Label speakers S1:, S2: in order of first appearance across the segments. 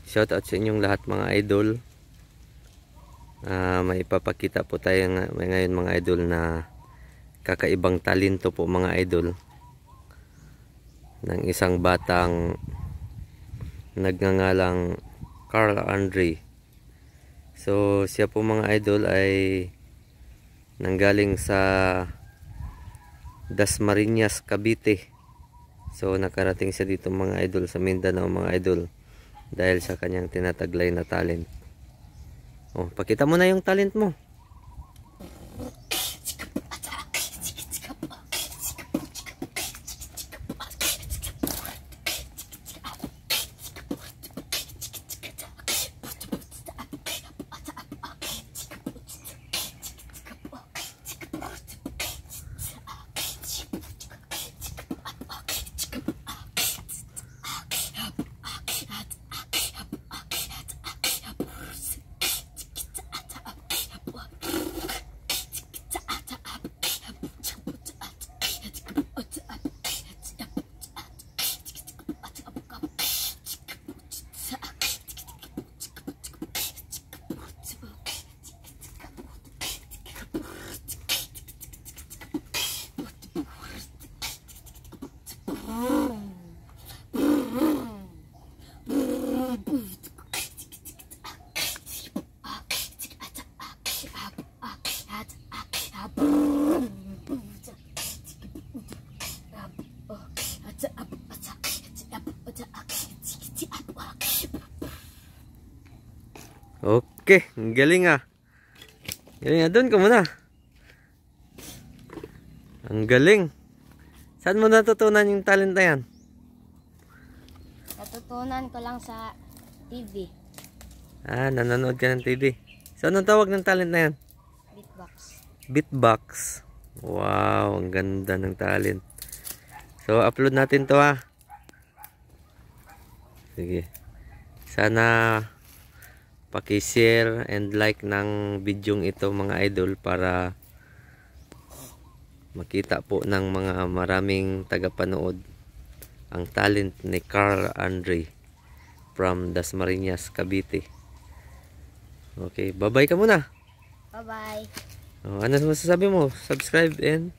S1: Shout out sa inyong lahat mga idol. May ipapakita po tayo ngayon mga idol na kakaibang talento po mga idol ng isang batang nagngangalang Carl Andre. So siya po mga idol ay nanggaling sa Dasmariñas, Cavite. So nakarating siya dito mga idol sa Mindanao mga idol dahil sa kanyang tinataglay na talent. Oh, pakita mo na yung talent mo. Okay, ang galing ah. Galing ah, doon ka muna. Ang galing. Saan mo natutunan yung talent na yan?
S2: Natutunan ko lang sa TV.
S1: Nanonood ka ng TV. So, anong tawag ng talent na yan?
S2: Beatbox.
S1: Beatbox. Wow, ang ganda ng talent. So, upload natin to ha. Sige. Sana paki-share and like ng video ito mga idol para makita po ng mga maraming tagapanood ang talent ni Carl Andre from Dasmariñas, Cavite. Okay, bye-bye ka muna.
S2: Bye-bye.
S1: Ano masasabi mo? Subscribe and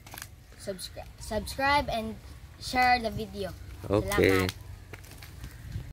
S2: Subscribe and share the video.
S1: okay.
S2: Salamat.